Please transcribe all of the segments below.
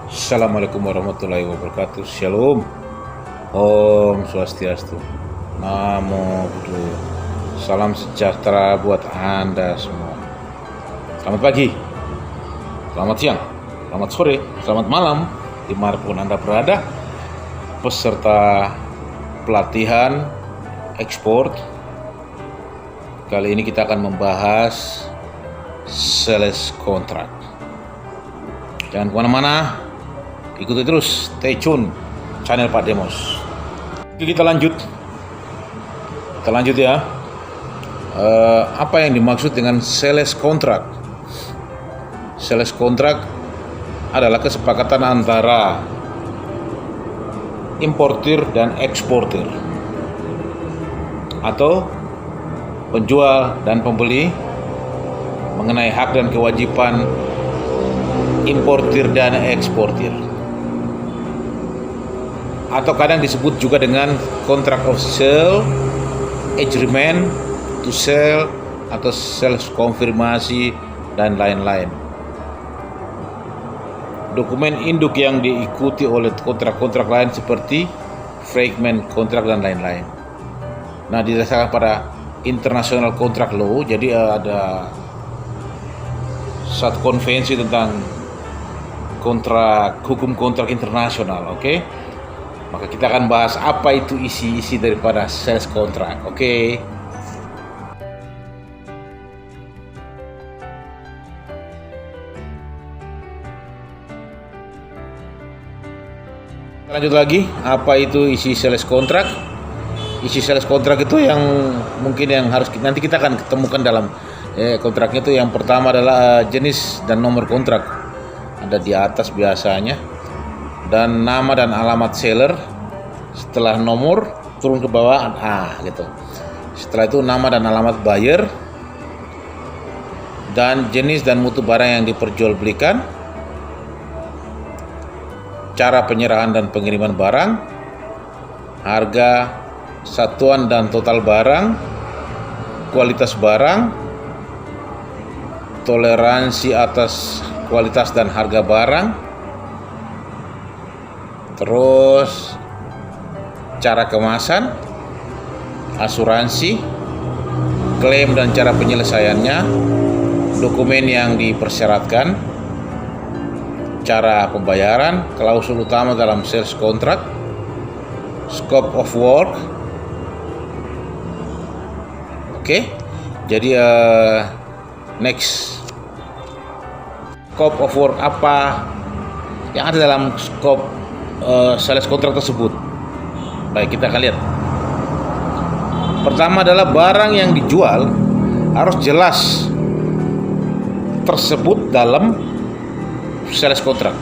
Assalamualaikum warahmatullahi wabarakatuh. Shalom. Om Swastiastu. Namo Buddhaya. Salam sejahtera buat Anda semua. Selamat pagi, selamat siang, selamat sore, selamat malam, dimanapun Anda berada. Peserta pelatihan ekspor. Kali ini kita akan membahas sales contract. Jangan kemana-mana, ikuti terus, stay tune channel Pak Demos. Oke, kita lanjut ya. Apa yang dimaksud dengan sales contract? Sales contract adalah kesepakatan antara importir dan eksportir, atau penjual dan pembeli mengenai hak dan kewajiban importir dan eksportir, atau kadang disebut juga dengan contract of sale, agreement to sell, atau sales konfirmasi, dan lain-lain. Dokumen induk yang diikuti oleh kontrak-kontrak lain seperti fragment kontrak dan lain-lain. Nah, didasarkan pada international contract law, jadi ada satu konvensi tentang kontrak, hukum kontrak internasional, oke? Maka kita akan bahas apa itu isi-isi daripada sales contract, oke? Lanjut lagi, apa itu isi sales contract? Isi sales contract itu yang mungkin yang harus nanti kita akan ketemukan dalam kontraknya itu. Yang pertama adalah jenis dan nomor kontrak. Ada di atas biasanya, dan nama dan alamat seller. Setelah nomor turun ke bawah, gitu. Setelah itu nama dan alamat buyer, dan jenis dan mutu barang yang diperjualbelikan, cara penyerahan dan pengiriman barang, harga, satuan dan total barang, kualitas barang, toleransi atas kualitas dan harga barang, terus cara kemasan, asuransi, klaim dan cara penyelesaiannya, dokumen yang dipersyaratkan, cara pembayaran, klausul utama dalam sales contract, scope of work. Oke, jadi next. Scope of work, apa yang ada dalam scope sales contract tersebut? Baik, kita akan lihat. Pertama adalah barang yang dijual harus jelas tersebut dalam sales contract.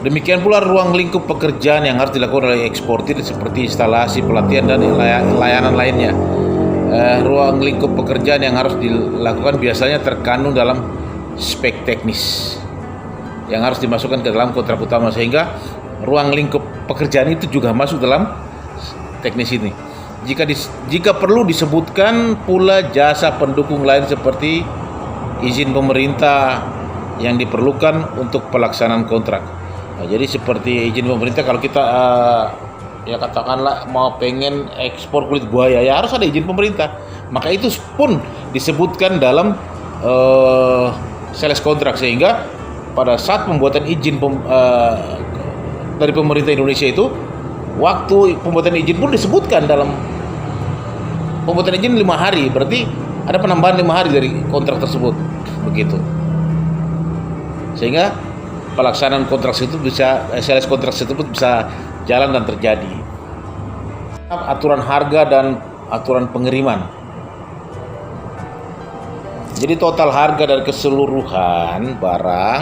Demikian pula ruang lingkup pekerjaan yang harus dilakukan oleh eksportir seperti instalasi, pelatihan, dan layanan lainnya. Ruang lingkup pekerjaan yang harus dilakukan biasanya terkandung dalam spek teknis yang harus dimasukkan ke dalam kontrak utama, sehingga ruang lingkup pekerjaan itu juga masuk dalam teknis ini. Jika perlu disebutkan pula jasa pendukung lain seperti izin pemerintah yang diperlukan untuk pelaksanaan kontrak. Nah, jadi seperti izin pemerintah, kalau kita ya katakanlah mau pengen ekspor kulit buaya, ya harus ada izin pemerintah. Maka itu pun disebutkan dalam sales contract, sehingga pada saat pembuatan izin dari pemerintah Indonesia itu, waktu pembuatan izin pun disebutkan dalam pembuatan izin 5 hari, berarti ada penambahan 5 hari dari kontrak tersebut, begitu. Sehingga pelaksanaan kontrak itu bisa, sales kontrak tersebut bisa jalan dan terjadi. Aturan harga dan aturan pengiriman. Jadi total harga dari keseluruhan barang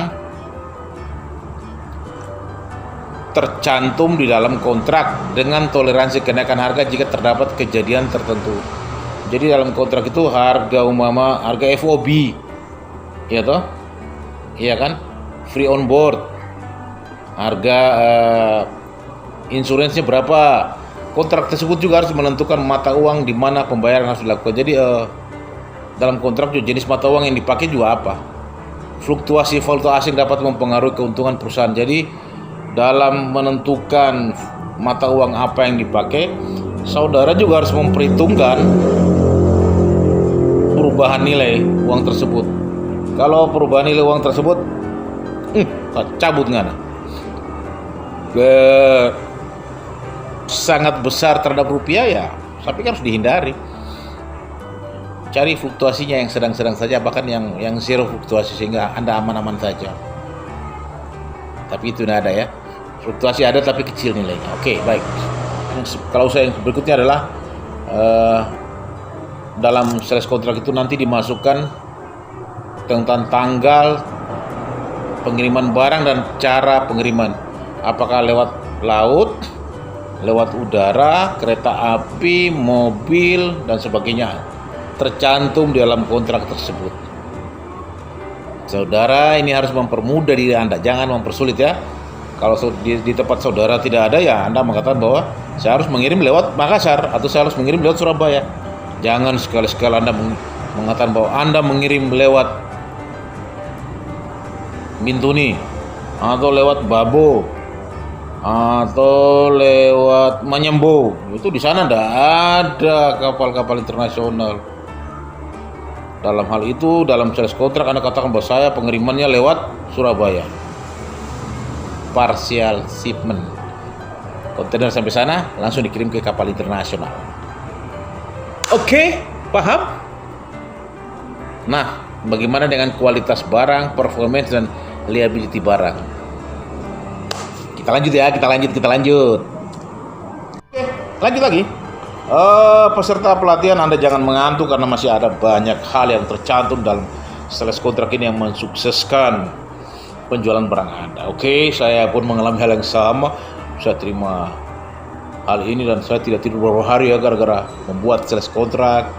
tercantum di dalam kontrak dengan toleransi kenaikan harga jika terdapat kejadian tertentu. Jadi dalam kontrak itu harga harga FOB, ya toh, iya kan, free on board, harga insuransinya berapa. Kontrak tersebut juga harus menentukan mata uang di mana pembayaran harus dilakukan. Jadi dalam kontrak juga jenis mata uang yang dipakai juga apa, fluktuasi valuta asing dapat mempengaruhi keuntungan perusahaan. Jadi dalam menentukan mata uang apa yang dipakai, saudara juga harus memperhitungkan perubahan nilai uang tersebut. Kalau perubahan nilai uang tersebut cabut nggak sangat besar terhadap rupiah, ya tapi harus dihindari. Cari fluktuasinya yang sedang-sedang saja, bahkan yang zero fluktuasi, sehingga Anda aman-aman saja. Tapi itu tidak ada ya. Fluktuasi ada tapi kecil nilainya. Oke, baik. Kalau saya yang berikutnya adalah dalam sales kontrak itu nanti dimasukkan tentang tanggal pengiriman barang dan cara pengiriman. Apakah lewat laut, lewat udara, kereta api, mobil, dan sebagainya. Tercantum di dalam kontrak tersebut. Saudara ini harus mempermudah diri Anda, jangan mempersulit ya. Kalau di tempat saudara tidak ada, ya Anda mengatakan bahwa saya harus mengirim lewat Makassar atau saya harus mengirim lewat Surabaya. Jangan sekali-sekali Anda mengatakan bahwa Anda mengirim lewat Bintuni atau lewat Babo atau lewat Manyembo. Itu di sana tidak ada kapal-kapal internasional. Dalam hal itu, dalam sales kontrak Anda katakan bahwa saya pengirimannya lewat Surabaya. Partial shipment. Kontainer sampai sana langsung dikirim ke kapal internasional. Oke, paham? Nah, bagaimana dengan kualitas barang, performance, dan liability barang? Kita lanjut ya, kita lanjut. Oke, lanjut lagi. Peserta pelatihan, Anda jangan mengantuk karena masih ada banyak hal yang tercantum dalam sales kontrak ini yang mensukseskan penjualan barang Anda. Oke, saya pun mengalami hal yang sama. Saya terima hal ini dan saya tidak tidur beberapa hari ya gara-gara membuat sales kontrak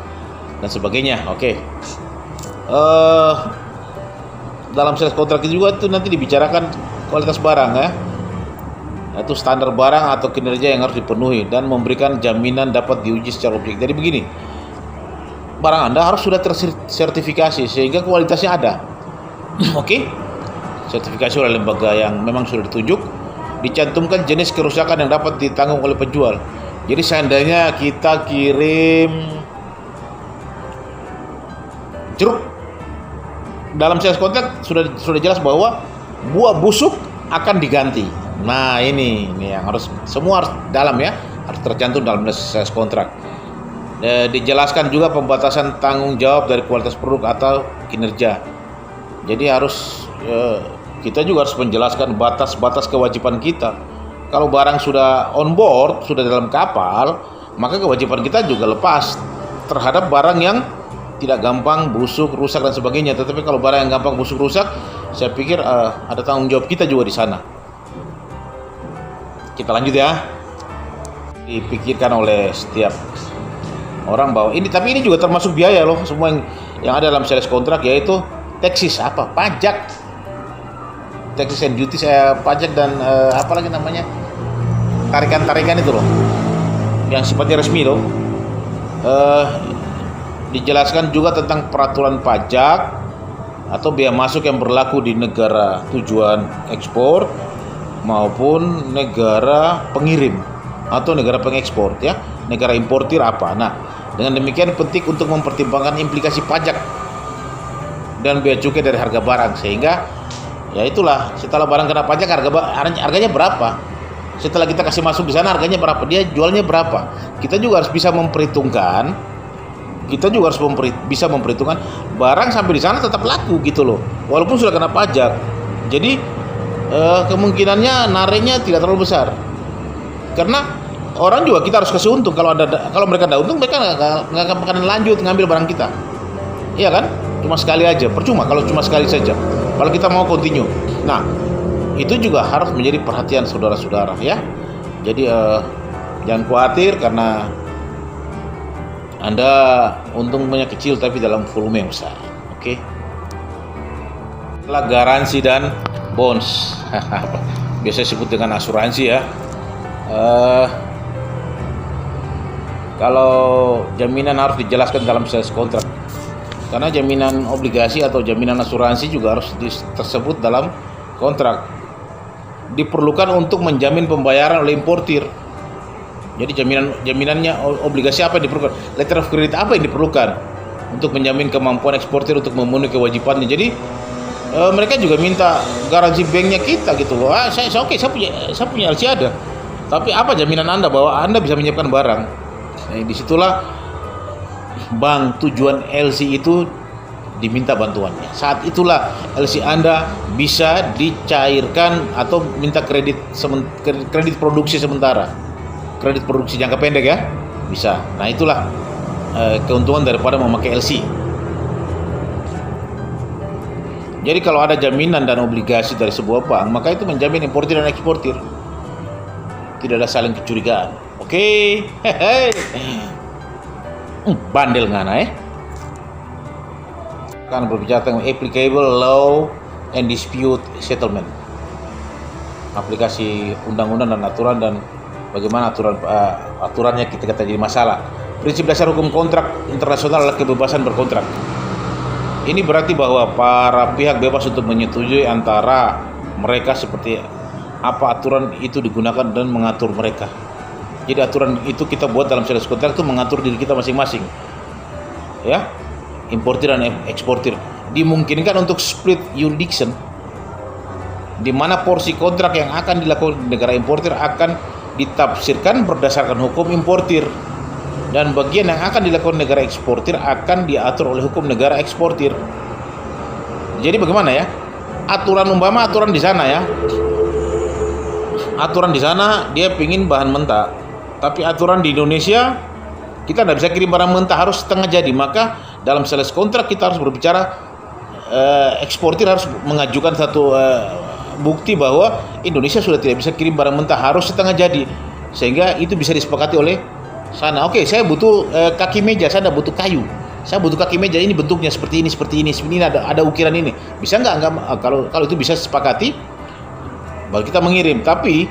dan sebagainya. Oke. Dalam sales kontrak itu juga itu nanti dibicarakan kualitas barang ya. Itu standar barang atau kinerja yang harus dipenuhi dan memberikan jaminan dapat diuji secara objektif. Jadi begini, barang Anda harus sudah tersertifikasi sehingga kualitasnya ada. Oke? Sertifikasi oleh lembaga yang memang sudah ditunjuk, dicantumkan jenis kerusakan yang dapat ditanggung oleh penjual. Jadi seandainya kita kirim jeruk, dalam sales kontrak sudah jelas bahwa buah busuk akan diganti. Nah ini yang harus semua harus dalam ya, harus tercantum dalam sales kontrak. Dijelaskan juga pembatasan tanggung jawab dari kualitas produk atau kinerja. Jadi harus kita juga harus menjelaskan batas-batas kewajiban kita. Kalau barang sudah on board, sudah dalam kapal, maka kewajiban kita juga lepas terhadap barang yang tidak gampang busuk, rusak dan sebagainya. Tetapi kalau barang yang gampang busuk, rusak, saya pikir ada tanggung jawab kita juga di sana. Kita lanjut ya. Dipikirkan oleh setiap orang bahwa ini, tapi ini juga termasuk biaya loh, semua yang ada dalam sales kontrak, yaitu taxes, pajak, taxes and duties, pajak dan apa lagi namanya, tarikan itu loh, yang sifatnya resmi loh. Dijelaskan juga tentang peraturan pajak atau biaya masuk yang berlaku di negara tujuan ekspor maupun negara pengirim atau negara pengekspor ya, negara importir apa. Nah, dengan demikian penting untuk mempertimbangkan implikasi pajak dan bea cukai dari harga barang, sehingga ya itulah setelah barang kena pajak harganya berapa, setelah kita kasih masuk di sana harganya berapa, dia jualnya berapa. Kita juga harus bisa memperhitungkan, bisa memperhitungkan barang sampai di sana tetap laku gitu loh, walaupun sudah kena pajak. Jadi kemungkinannya nariknya tidak terlalu besar, karena orang juga kita harus kasih untung. Kalau mereka ada untung, mereka nggak akan lanjut ngambil barang kita, iya kan? Cuma sekali aja, percuma kalau cuma sekali saja. Kalau kita mau continue, nah itu juga harus menjadi perhatian saudara-saudara ya. Jadi jangan khawatir karena Anda untungnya kecil tapi dalam volume yang besar. Oke. Garansi dan bonds, biasa disebut dengan asuransi ya. Kalau jaminan harus dijelaskan dalam sales kontrak. Karena jaminan obligasi atau jaminan asuransi juga harus tersebut dalam kontrak. Diperlukan untuk menjamin pembayaran oleh importir. Jadi jaminannya obligasi apa yang diperlukan? Letter of credit apa yang diperlukan untuk menjamin kemampuan eksportir untuk memenuhi kewajibannya. Jadi mereka juga minta garansi banknya kita gitu loh. Saya oke, saya punya LC ada. Tapi apa jaminan Anda bahwa Anda bisa menyiapkan barang? Disitulah bank tujuan LC itu diminta bantuannya. Saat itulah LC Anda bisa dicairkan atau minta kredit produksi sementara, kredit produksi jangka pendek ya, bisa. Nah itulah keuntungan daripada memakai LC. Jadi kalau ada jaminan dan obligasi dari sebuah bank, maka itu menjamin importir dan eksportir. Tidak ada saling kecurigaan. Oke. Bandel ngana Akan berbicara tentang applicable law and dispute settlement. Aplikasi undang-undang dan aturan, dan bagaimana aturannya kita jadi masalah. Prinsip dasar hukum kontrak internasional adalah kebebasan berkontrak. Ini berarti bahwa para pihak bebas untuk menyetujui antara mereka seperti apa aturan itu digunakan dan mengatur mereka. Jadi aturan itu kita buat dalam sales kontrak itu mengatur diri kita masing-masing. Ya, importir dan eksportir. Dimungkinkan untuk split jurisdiction, di mana porsi kontrak yang akan dilakukan di negara importir akan ditafsirkan berdasarkan hukum importir, dan bagian yang akan dilakukan negara eksportir akan diatur oleh hukum negara eksportir. Jadi bagaimana ya? Aturan di sana ya. Aturan di sana dia pingin bahan mentah, tapi aturan di Indonesia kita tidak bisa kirim barang mentah, harus setengah jadi. Maka dalam sales kontrak kita harus berbicara, eksportir harus mengajukan satu bukti bahwa Indonesia sudah tidak bisa kirim barang mentah, harus setengah jadi, sehingga itu bisa disepakati oleh sana. Oke, saya butuh kaki meja, saya tidak butuh kayu. Saya butuh kaki meja, ini bentuknya seperti ini, ada ukiran ini. Bisa nggak? Kalau itu bisa sepakati, baru kita mengirim. Tapi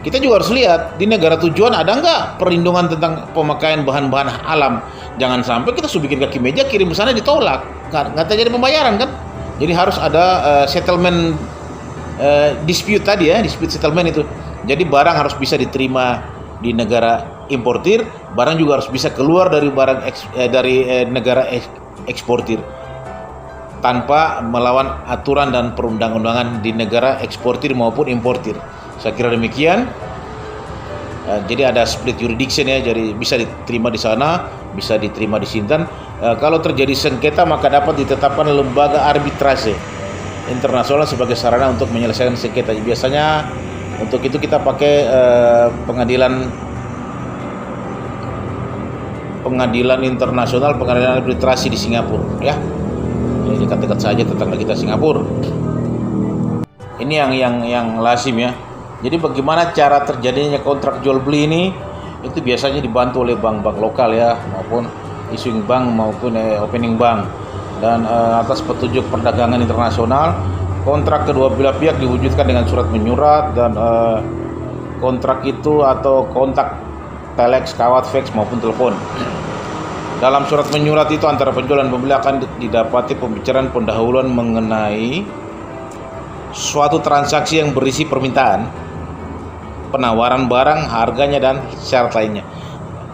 kita juga harus lihat di negara tujuan ada nggak perlindungan tentang pemakaian bahan-bahan alam. Jangan sampai kita sudah bikin kaki meja, kirim ke sana ditolak, nggak terjadi pembayaran kan. Jadi harus ada settlement dispute tadi ya, dispute settlement itu. Jadi barang harus bisa diterima di negara importir, barang juga harus bisa keluar dari negara eksportir tanpa melawan aturan dan perundang-undangan di negara eksportir maupun importir. Saya kira demikian. Jadi ada split jurisdiction ya, jadi bisa diterima di sana, bisa diterima di sini. Kalau terjadi sengketa maka dapat ditetapkan lembaga arbitrase internasional sebagai sarana untuk menyelesaikan sengketa. Biasanya untuk itu kita pakai pengadilan internasional, pengadilan arbitrasi di Singapura ya. Ini dekat-dekat saja tetangga kita Singapura. Ini yang lazim ya. Jadi bagaimana cara terjadinya kontrak jual beli ini? Itu biasanya dibantu oleh bank-bank lokal ya, maupun issuing bank maupun opening bank. Dan atas petunjuk perdagangan internasional, kontrak kedua belah pihak diwujudkan dengan surat menyurat, dan kontrak itu atau kontak telex, kawat, fax maupun telepon. Dalam surat menyurat itu antara penjual dan pembeli akan didapati pembicaraan pendahuluan mengenai suatu transaksi yang berisi permintaan, penawaran barang, harganya, dan syarat lainnya.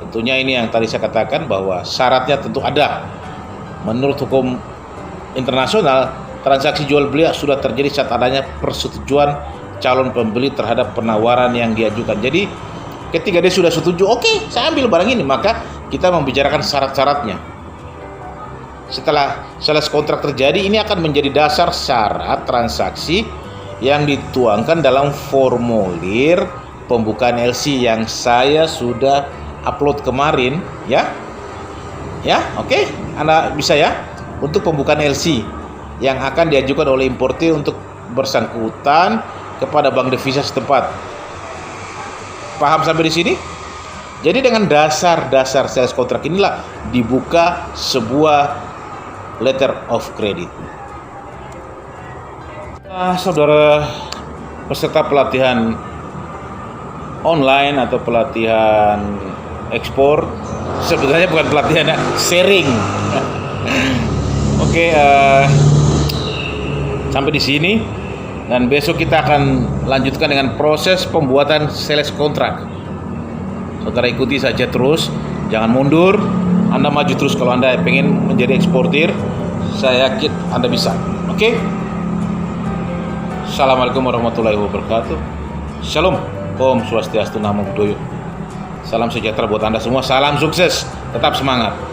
Tentunya ini yang tadi saya katakan bahwa syaratnya tentu ada. Menurut hukum internasional, transaksi jual beli sudah terjadi saat adanya persetujuan calon pembeli terhadap penawaran yang diajukan. Jadi ketika dia sudah setuju, oke, saya ambil barang ini, maka kita membicarakan syarat-syaratnya. Setelah sales kontrak terjadi, ini akan menjadi dasar syarat transaksi yang dituangkan dalam formulir pembukaan LC yang saya sudah upload kemarin ya. Ya, oke. Anda bisa ya, untuk pembukaan LC yang akan diajukan oleh importir untuk bersangkutan kepada bank devisa setempat. Paham sampai di sini? Jadi dengan dasar-dasar sales kontrak inilah dibuka sebuah letter of credit. Saudara peserta pelatihan online atau pelatihan ekspor, sebenarnya bukan pelatihan, sharing. Oke, sampai di sini, dan besok kita akan lanjutkan dengan proses pembuatan sales kontrak. Saudara ikuti saja terus, jangan mundur. Anda maju terus kalau Anda pengen menjadi eksportir. Saya yakin Anda bisa. Oke? Assalamualaikum warahmatullahi wabarakatuh. Shalom. Om Swastiastu, Namo Buddhaya. Salam sejahtera buat Anda semua. Salam sukses. Tetap semangat.